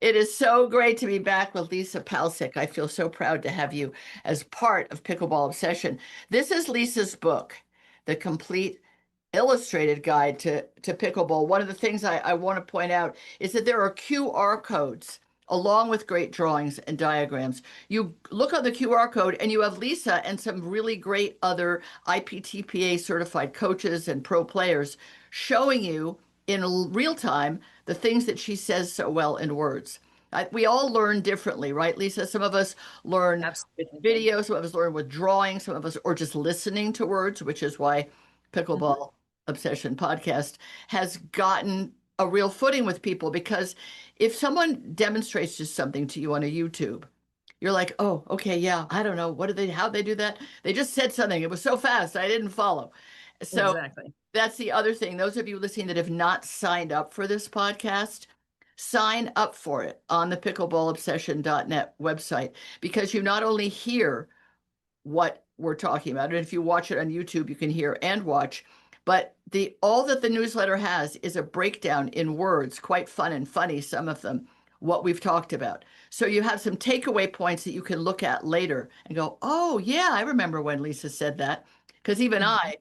It is so great to be back with Lisa Palsick. I feel so proud to have you as part of Pickleball Obsession. This is Lisa's book, The Complete Illustrated Guide to Pickleball. One of the things I want to point out is that there are QR codes along with great drawings and diagrams. You look on the QR code and you have Lisa and some really great other IPTPA certified coaches and pro players showing you in real time the things that she says so well in words. We all learn differently, right, Lisa? Some of us learn with Absolutely. video, some of us learn with drawing, some of us, or just listening to words, which is why Mhm. Pickleball Obsession podcast has gotten a real footing with people because if someone demonstrates just something to you on a YouTube, you're like, oh, okay, yeah, I don't know. What did they, how they do that? They just said something. It was so fast, I didn't follow. So Exactly. that's the other thing. Those of you listening that have not signed up for this podcast, sign up for it on the pickleballobsession.net website because you not only hear what we're talking about, and if you watch it on YouTube, you can hear and watch, but the all that the newsletter has is a breakdown in words, quite fun and funny, some of them, what we've talked about. So you have some takeaway points that you can look at later and go, oh, yeah, I remember when Lisa said that. Because even Mhm. I,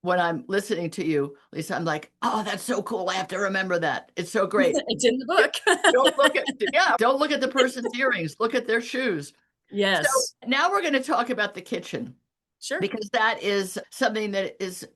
when I'm listening to you, Lisa, I'm like, oh, that's so cool. I have to remember that. It's so great. It's in the book. Don't look at, yeah, don't look at the person's earrings, look at their shoes. So Yes. now we're going to talk about the kitchen Sure. because that is something that is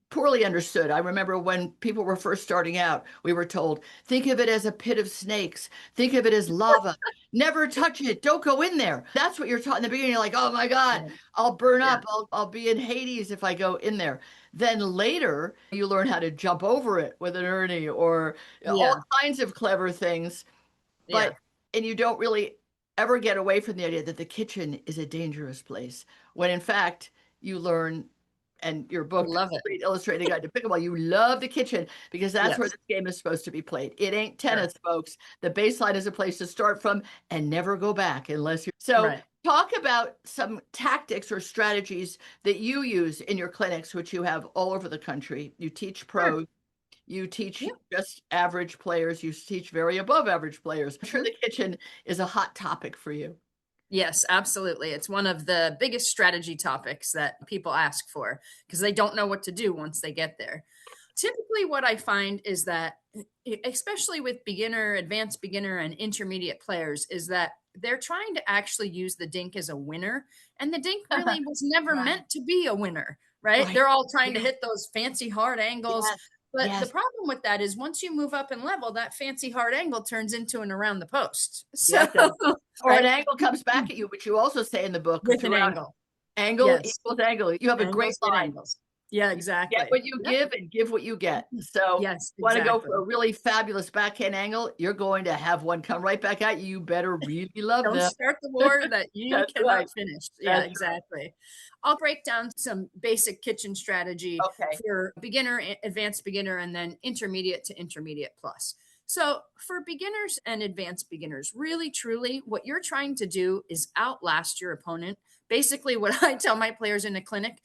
poorly understood. I remember when people were first starting out, we were told, think of it as a pit of snakes, think of it as lava, never touch it, don't go in there. That's what you're taught in the beginning. You're like, oh my God, Right. I'll burn Yeah. up, I'll be in Hades if I go in there. Then later, you learn how to jump over it with an ernie or all Yeah. kinds of clever things. Yeah. But, and you don't really ever get away from the idea that the kitchen is a dangerous place, when in fact, you learn, and your I book, The love it. Complete Illustrated Guide to Pickleball, you love the kitchen because that's where Yes. this game is supposed to be played. It ain't Sure. tennis, folks. The baseline is a place to start from and never go back unless you. So, Right. talk about some tactics or strategies that you use in your clinics, which you have all over the country. You teach Sure. pros, you teach Yeah. just average players, you teach very above average players. I'm sure Mhm. the kitchen is a hot topic for you. Yes, absolutely. It's one of the biggest strategy topics that people ask for because they don't know what to do once they get there. Typically, what I find is that, especially with beginner, advanced beginner, and intermediate players, is that they're trying to actually use the dink as a winner. And the dink really was never Right, meant to be a winner, right? right. They're all trying to Yes, hit those fancy hard angles. yes, But the yes, problem with that is once you move up in level, that fancy hard angle turns into an around the post. yeah, So, it does. Or an right? angle comes back at you, which you also say in the book With an throughout. angle. Angle Yes. equals angle. You have a great Angles get line. angles. Yeah, You get exactly. what you Yep. give and give what you get. So, Yes, want to go for exactly. a really fabulous backhand angle? You're going to have one come right back at you. You better really love Don't them. start the war that you That's right. cannot finish. Yeah, That's right. exactly. I'll break down some basic kitchen strategy Okay. for beginner, advanced beginner, and then intermediate to intermediate plus. So, for beginners and advanced beginners, really truly, what you're trying to do is outlast your opponent. Basically, what I tell my players in the clinic,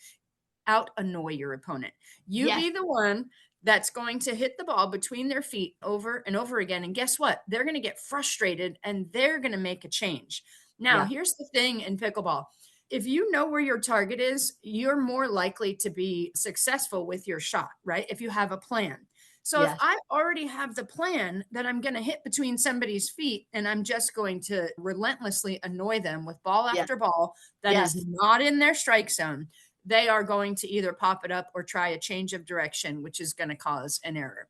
out annoy your opponent. You Yes. be the one that's going to hit the ball between their feet over and over again. And guess what? They're going to get frustrated and they're going to make a change. Now, Yeah. here's the thing in pickleball. If you know where your target is, you're more likely to be successful with your shot, right? If you have a plan. So if Yes. I already have the plan that I'm going to hit between somebody's feet and I'm just going to relentlessly annoy them with ball Yes. after ball that is Yes. not in their strike zone, they are going to either pop it up or try a change of direction, which is going to cause an error.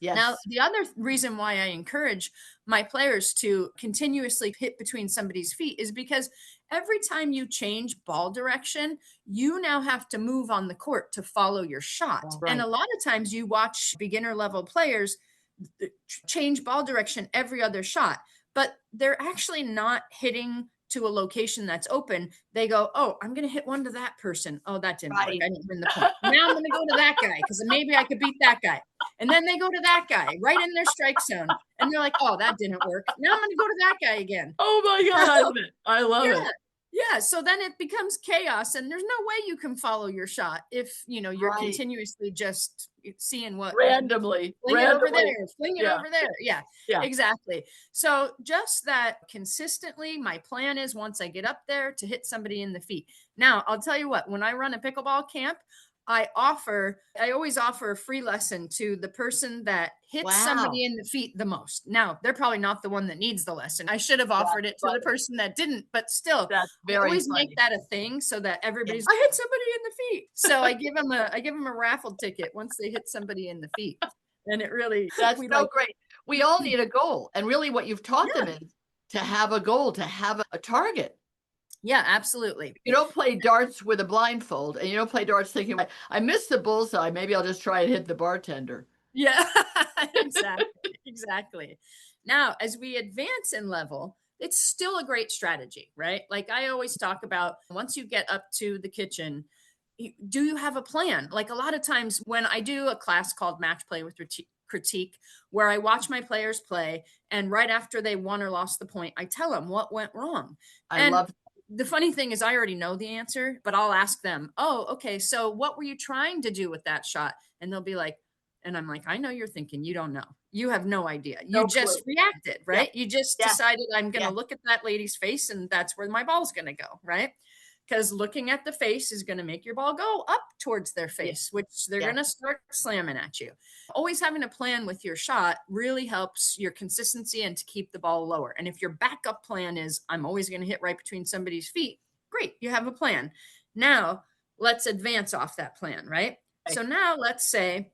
Now, Yes. the other reason why I encourage my players to continuously hit between somebody's feet is because every time you change ball direction, you now have to move on the court to follow your shot. And a Right. lot of times you watch beginner level players change ball direction every other shot, but they're actually not hitting to a location that's open. They go, oh, I'm going to hit one to that person. Oh, that didn't work. Right. I didn't win the point. Now I'm going to go to that guy because maybe I could beat that guy. And then they go to that guy right in their strike zone. And they're like, oh, that didn't work. Now I'm going to go to that guy again. Oh my God, I So, love it. I love yeah. it. Yeah, so then it becomes chaos and there's no way you can follow your shot if, you're Right. continuously just seeing what Randomly, fling it over randomly. there, fling it Yeah, over there. Yeah, yeah. exactly. So just that consistently, my plan is once I get up there to hit somebody in the feet. Now, I'll tell you what, when I run a pickleball camp, I always offer a free lesson to the person that hits Wow. somebody in the feet the most. Now, they're probably not the one that needs the lesson. I should have That's offered it to the funny. person that didn't, but still, That's I very always make funny. that a thing so that Yeah. everybody's, I hit somebody in the feet. So I give them a raffle ticket once they hit somebody in the feet. And it really, That's we so like, great. We all need a goal. And really what you've taught them yeah, is to have a goal, to have a target. yeah, absolutely. You don't play darts with a blindfold and you don't play darts thinking, I missed the bullseye. Maybe I'll just try and hit the bartender. Yeah, exactly. Exactly. Now, as we advance in level, it's still a great strategy, right? Like I always talk about once you get up to the kitchen, do you have a plan? Like a lot of times when I do a class called Match Play with Critique, where I watch my players play, and right after they won or lost the point, I tell them what went wrong. I And love the funny thing is, I already know the answer, but I'll ask them, oh, okay, so what were you trying to do with that shot? And they'll be like, and I'm like, I know you're thinking, you don't know. You have no idea. You no clue. just reacted, Yeah, right? You just yeah, decided I'm going to yeah, look at that lady's face and that's where my ball's going to go, right? Because looking at the face is going to make your ball go up towards their yeah, face, which they're yeah. going to start slamming at you. Always having a plan with your shot really helps your consistency and to keep the ball lower. And if your backup plan is, I'm always going to hit right between somebody's feet, great, you have a plan. Now, let's advance off that plan, right? Right. So now let's say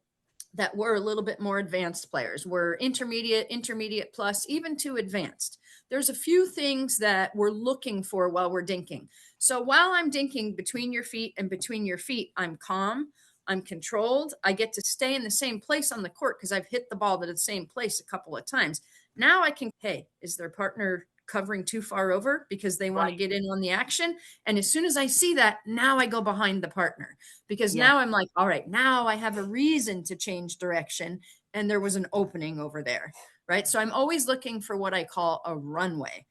that we're a little bit more advanced players. We're intermediate plus, even to advanced. There's a few things that we're looking for while we're dinking. So while I'm dinking between your feet and between your feet, I'm calm, I'm controlled. I get to stay in the same place on the court because I've hit the ball to the same place a couple of times. Now I can, hey, is their partner covering too far over because they want to Right. get in on the action? And as soon as I see that, now I go behind the partner because Yeah. now I'm like, all right, now I have a reason to change direction. And there was an opening over there, right? So I'm always looking for what I call a runway.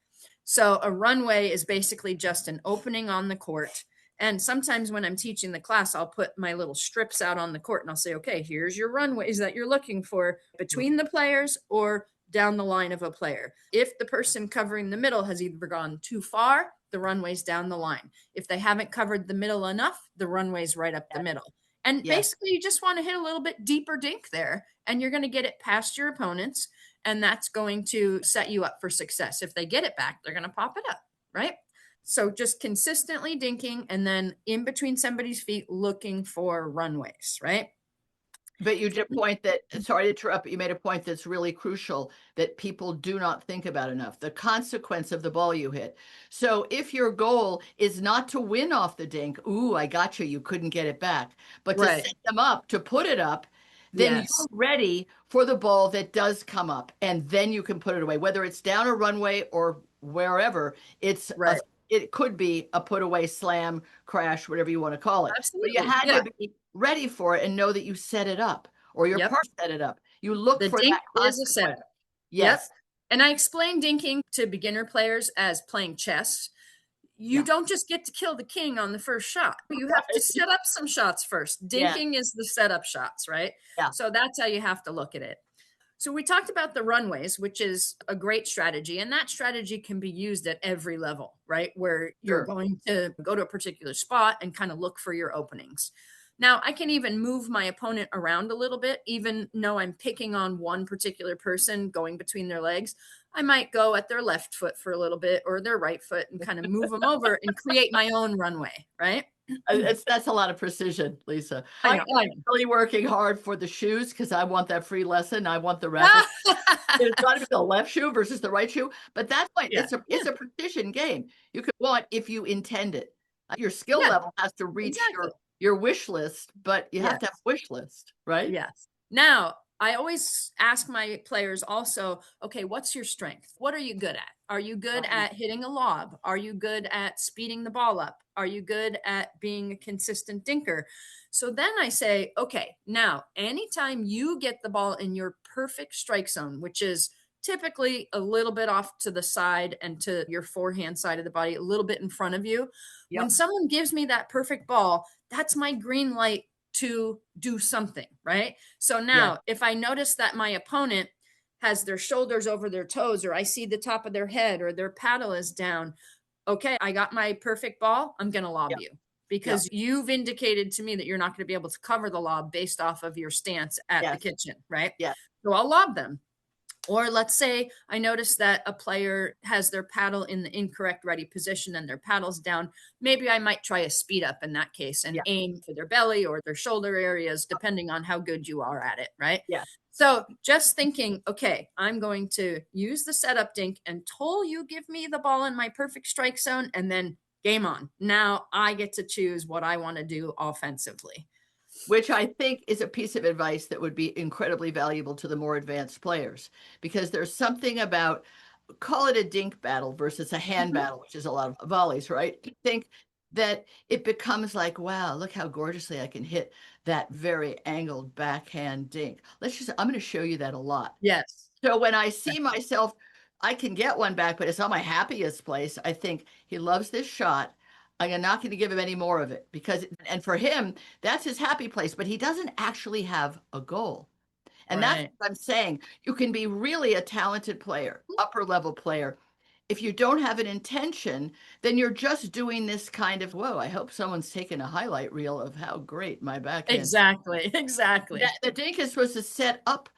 So a runway is basically just an opening on the court. And sometimes when I'm teaching the class, I'll put my little strips out on the court and I'll say, okay, here's your runways that you're looking for between the players or down the line of a player. If the person covering the middle has either gone too far, the runway's down the line. If they haven't covered the middle enough, the runway's right up the Yes. middle. And Yes. basically, you just want to hit a little bit deeper dink there, and you're going to get it past your opponents, and that's going to set you up for success. If they get it back, they're going to pop it up, right? So just consistently dinking and then in between somebody's feet looking for runways, right? But you did a point that, sorry to interrupt, but you made a point that's really crucial that people do not think about enough, the consequence of the ball you hit. So if your goal is not to win off the dink, ooh, I got you, you couldn't get it back, but to Right. set them up, to put it up, then Yes. you're ready for the ball that does come up, and then you can put it away, whether it's down a runway or wherever. Right. It could be a put away slam, crash, whatever you want to call it. But you Absolutely. had Yeah. to be ready for it and know that you set it up or your Yep. part set it up. You look The for dink that is a consequence. setup. Yep. Yes. And I explain dinking to beginner players as playing chess. You Yeah. don't just get to kill the king on the first shot. You have to set up some shots first. Yeah. Dinking is the setup shots, right? Yeah. So that's how you have to look at it. So we talked about the runways, which is a great strategy, and that strategy can be used at every level, right? Where you're Sure. going to go to a particular spot and kind of look for your openings. Now, I can even move my opponent around a little bit, even though I'm picking on one particular person going between their legs. I might go at their left foot for a little bit or their right foot and kind of move them over and create my own runway, right? That's a lot of precision, Lisa. I I'm know, I know. really working hard for the shoes because I want that free lesson. I want the raffle. It's got to be the left shoe versus the right shoe. But that's why Yeah, it's yeah, a precision game. You could want if you intend it. Your skill yeah, level has to reach exactly. your wish list, but you have to have Yes. a wish list, right? Yes. Now, I always ask my players also, okay, what's your strength? What are you good at? Are you good Right. at hitting a lob? Are you good at speeding the ball up? Are you good at being a consistent dinker? So then I say, okay, now anytime you get the ball in your perfect strike zone, which is typically a little bit off to the side and to your forehand side of the body, a little bit in front of you. When Yep. someone gives me that perfect ball, that's my green light to do something, right? So Yes. now if I notice that my opponent has their shoulders over their toes, or I see the top of their head, or their paddle is down, okay, I got my perfect ball. I'm going to lob Yep. you Yep. because you've indicated to me that you're not going to be able to cover the lob based off of your stance at the Yes. kitchen, right? Yes. So I'll lob them. Or let's say I notice that a player has their paddle in the incorrect ready position and their paddle's down. Maybe I might try a speed up in that case and Yeah. aim for their belly or their shoulder areas, depending on how good you are at it, right? Yeah. So just thinking, okay, I'm going to use the setup dink until you give me the ball in my perfect strike zone, and then game on. Now I get to choose what I want to do offensively. Which I think is a piece of advice that would be incredibly valuable to the more advanced players, because there's something about, call it a dink battle versus a hand Mhm. battle, which is a lot of volleys, right? I think that it becomes like, wow, look how gorgeously I can hit that very angled backhand dink. I'm going to show you that a lot. Yes. So when I see myself, I can get one back, but it's not my happiest place. I think he loves this shot. I'm not going to give him any more of it because, and for him, that's his happy place, but he doesn't actually have a goal. And that's Right. what I'm saying. You can be really a talented player, upper level player. If you don't have an intention, then you're just doing this kind of, whoa, I hope someone's taken a highlight reel of how great my backhand. Exactly. Exactly. The dink is supposed to set up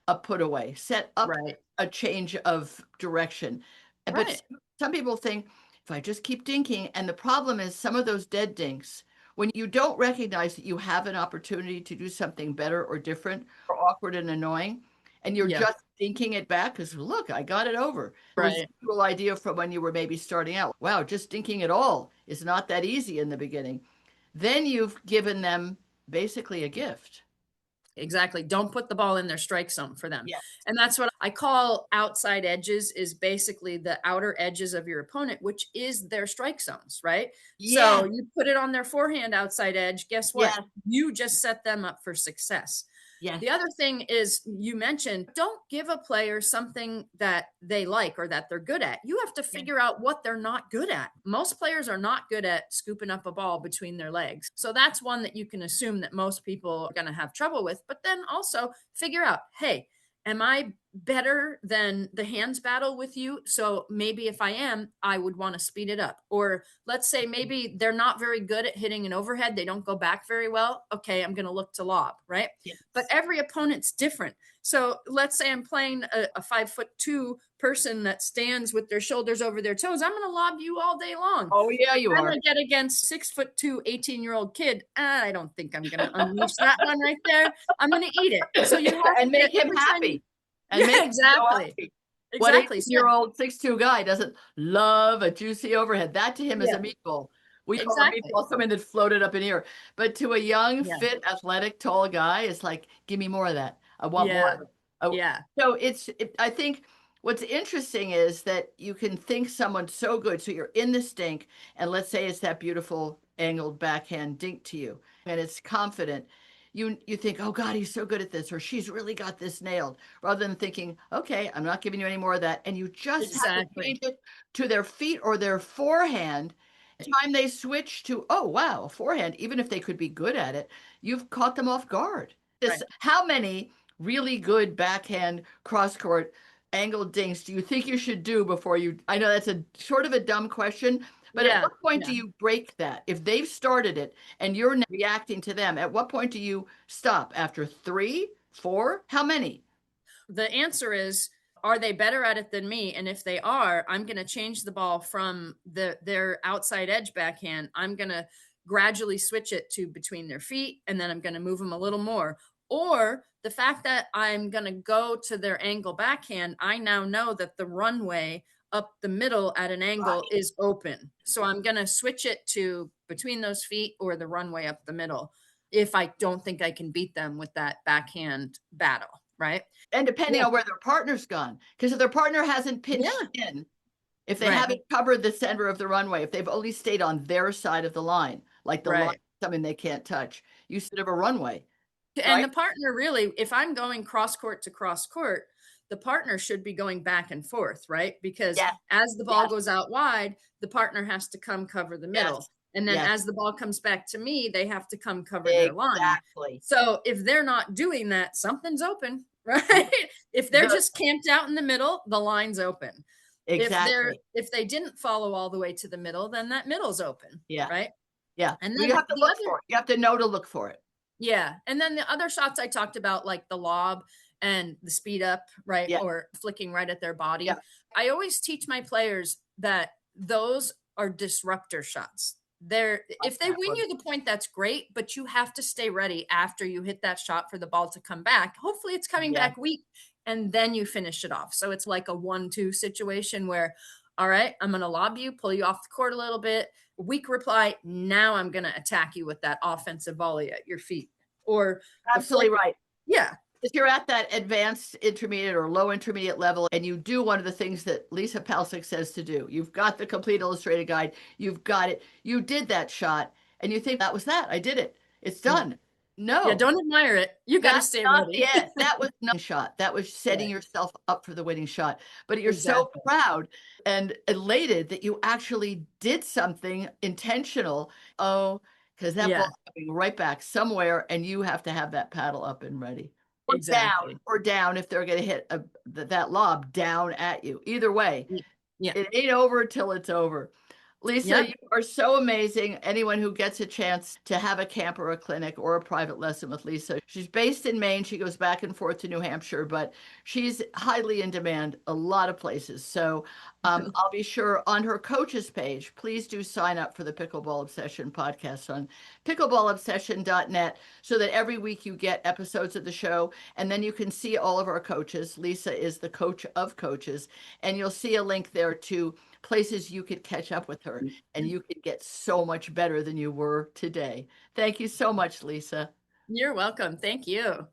a put away, set up Right. a change of direction. But Right. some people think if I just keep dinking, and the problem is some of those dead dinks, when you don't recognize that you have an opportunity to do something better or different or awkward and annoying, and you're Yeah. just dinking it back because look, I got it over. The Right. residual idea from when you were maybe starting out, wow, just dinking it all is not that easy in the beginning. Then you've given them basically a gift. Exactly. Don't put the ball in their strike zone for them. Yeah. And that's what I call outside edges, is basically the outer edges of your opponent, which is their strike zones, right? Yeah. So you put it on their forehand outside edge. Guess what? Yeah. You just set them up for success. Yes. The other thing is, you mentioned, don't give a player something that they like or that they're good at. You have to Yeah. figure out what they're not good at. Most players are not good at scooping up a ball between their legs. So that's one that you can assume that most people are going to have trouble with. But then also figure out, hey, am I better than the hands battle with you? So maybe if I am, I would want to speed it up. Or let's say maybe they're not very good at hitting an overhead. They don't go back very well. Okay, I'm going to look to lob, right? Yes. But every opponent's different. So let's say I'm playing a 5'2" person that stands with their shoulders over their toes. I'm going to lob you all day long. Oh, yeah, you I'm are. going to get against 6'2", 18-year-old kid. I don't think I'm going to unleash that one right there. I'm going to eat it. So you have And to, make him every time happy. And yeah, make him so exactly. happy. What Exactly. So, 18-year-old 6'2" guy doesn't love a juicy overhead? That to him is a yeah, meatball. We call a exactly. meatball something that floated up in here. But to a young, Yeah. fit, athletic, tall guy, it's like, give me more of that. I want more Yeah. of it. Oh, Yeah. so I think what's interesting is that you can think someone's so good. So you're in the stink, and let's say it's that beautiful angled backhand dink to you, and it's confident. You think, oh God, he's so good at this, or she's really got this nailed, rather than thinking, okay, I'm not giving you any more of that. And you just have to Exactly. change it to their feet or their forehand. Time they switch to, oh wow, a forehand, even if they could be good at it, you've caught them off guard. Right. How many really good backhand cross court angled dinks do you think you should do before you? I know that's a sort of a dumb question, but at Yeah. what point Yeah. do you break that? If they've started it and you're reacting to them, at what point do you stop? After three, four? How many? The answer is, are they better at it than me? And if they are, I'm going to change the ball from their outside edge backhand. I'm going to gradually switch it to between their feet, and then I'm going to move them a little more. Or the fact that I'm going to go to their angle backhand, I now know that the runway up the middle at an angle Right. is open. So I'm going to switch it to between those feet or the runway up the middle if I don't think I can beat them with that backhand battle, right? And depending Yeah. on where their partner's gone, because if their partner hasn't pitched Yeah. in, if they Right. haven't covered the center of the runway, if they've only stayed on their side of the line, like the line, Right. something they can't touch, you should have a runway, And right? the partner really, if I'm going cross court to cross court, the partner should be going back and forth, right? Because Yes, as the ball yes, goes out wide, the partner has to come cover the middle. yes, And then yes, as the ball comes back to me, they have to come cover their line. exactly. So if they're not doing that, something's open, Yeah, right? If they're the just camped out in the middle, the line's open. exactly. If they didn't follow all the way to the middle, then that middle's open, Yeah, right? yeah. And You then have to look for it. You have to know to look for it. yeah, and then the other shots I talked about, like the lob and the speed up, right, Yeah, or flicking right at their yeah, body. I always teach my players that those are disruptor shots. They're like if they that win one. you the point, that's great, but you have to stay ready after you hit that shot for the ball to come back. Hopefully, it's coming Yeah, back weak, and then you finish it off. So it's like a 1-2 situation where, all right, I'm going to lob you, pull you off the court a little bit. Weak reply. Now I'm going to attack you with that offensive volley at your feet or the flick. absolutely right. Yeah. If you're at that advanced intermediate or low intermediate level and you do one of the things that Lisa Palcic says to do, you've got the complete illustrated guide, you've got it, you did that shot, and you think that was that. I did it. It's Yeah. done. Yeah. No, Don't admire it. You got to that's stay not ready. the end. That was not a shot. That was setting Right. yourself up for the winning shot. But you're so Exactly. proud and elated that you actually did something intentional. Oh, because that Yeah. ball's coming right back somewhere, and you have to have that paddle up and ready. Exactly. Or down if they're going to hit that lob down at you. Either way, Yeah. it ain't over till it's over. Lisa, Yep. you are so amazing. Anyone who gets a chance to have a camp or a clinic or a private lesson with Lisa, she's based in Maine. She goes back and forth to New Hampshire, but she's highly in demand a lot of places. So I'll be sure on her coaches page, please do sign up for the Pickleball Obsession podcast on pickleballobsession.net so that every week you get episodes of the show and then you can see all of our coaches. Lisa is the coach of coaches, and you'll see a link there to places you could catch up with her and you could get so much better than you were today. Thank you so much, Lisa. You're welcome. Thank you.